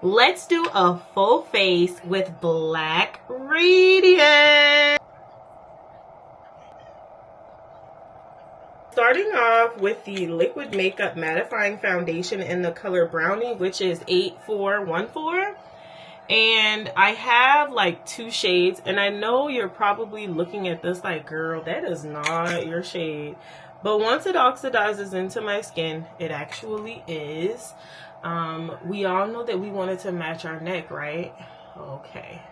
let's do a full face with Black Radiance. Starting off with the Liquid Makeup Mattifying Foundation in the color Brownie, which is 8414. And I have like 2 shades, and I know you're probably looking at this like, girl, that is not your shade. But once it oxidizes into my skin, it actually is. We all know that we wanted to match our neck, right? Okay.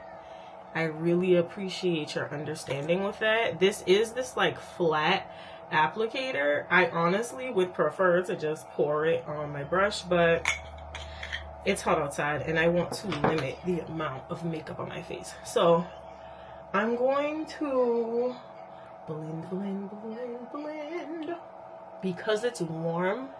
I really appreciate your understanding with that. This is this like flat applicator. I honestly would prefer to just pour it on my brush, but it's hot outside and I want to limit the amount of makeup on my face. So I'm going to blend. Because it's warm,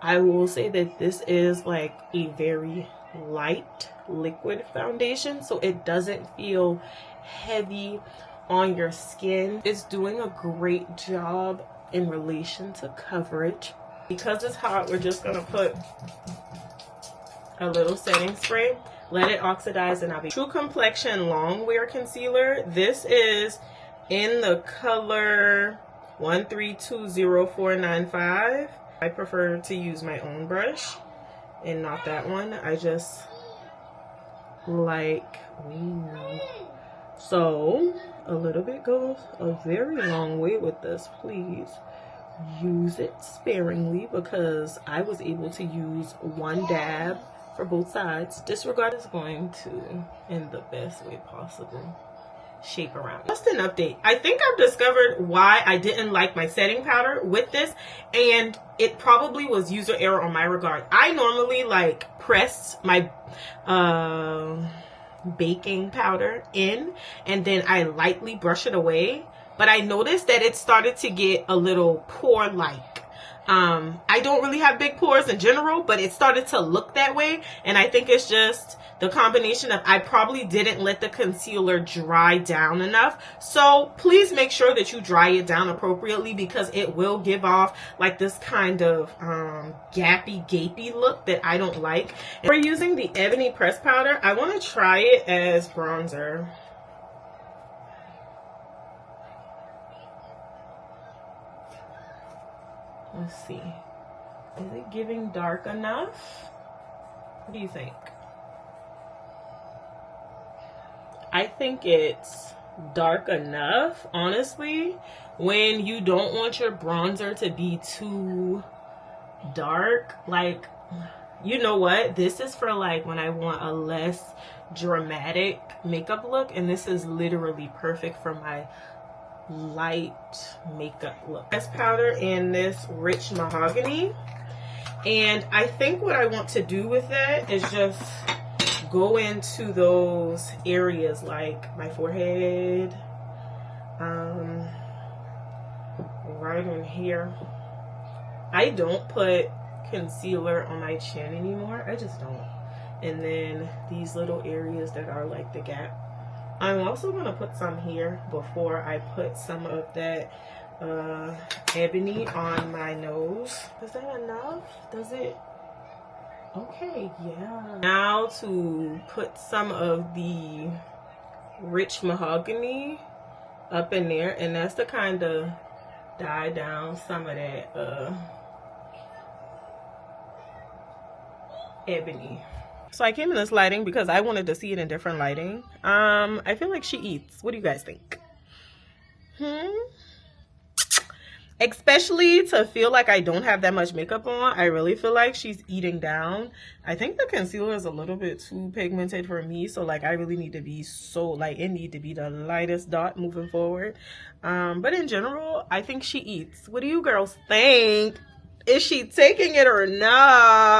I will say that this is like a very light liquid foundation, so it doesn't feel heavy on your skin. It's doing a great job in relation to coverage. Because it's hot, we're just gonna put a little setting spray, let it oxidize, and I'll be True Complexion Longwear Concealer. This is in the color 1320495. I prefer to use my own brush and not that one. I just like, ooh. So a little bit goes a very long way with this. Please use it sparingly, because I was able to use one dab for both sides. Disregard is going to, in the best way possible, shape around. Just an update. I think I've discovered why I didn't like my setting powder with this, and it probably was user error on my regard. I normally like press my baking powder in and then I lightly brush it away, but I noticed that it started to get a little pore like. I don't really have big pores in general, but it started to look that way, and I think it's just the combination of I probably didn't let the concealer dry down enough. So please make sure that you dry it down appropriately, because it will give off like this kind of gappy, gapey look that I don't like. And we're using the Ebony press powder. I want to try it as bronzer. Let's see. Is it giving dark enough? What do you think? I think it's dark enough, honestly. When you don't want your bronzer to be too dark, like, you know what? This is for like when I want a less dramatic makeup look, and this is literally perfect for my light makeup look. This powder in this Rich Mahogany, and I think what I want to do with that is just go into those areas like my forehead, right in here. I don't put concealer on my chin anymore. I just don't. And then these little areas that are like the gap. I'm also going to put some here before I put some of that ebony on my nose. Is that enough? Does it? Okay, yeah. Now to put some of the Rich Mahogany up in there, and that's to kind of dye down some of that ebony. So I came in this lighting because I wanted to see it in different lighting. I feel like she eats. What do you guys think? Especially to feel like I don't have that much makeup on. I really feel like she's eating down. I think the concealer is a little bit too pigmented for me. So like I really need to be so light. It need to be the lightest dot moving forward. But in general, I think she eats. What do you girls think? Is she taking it or not?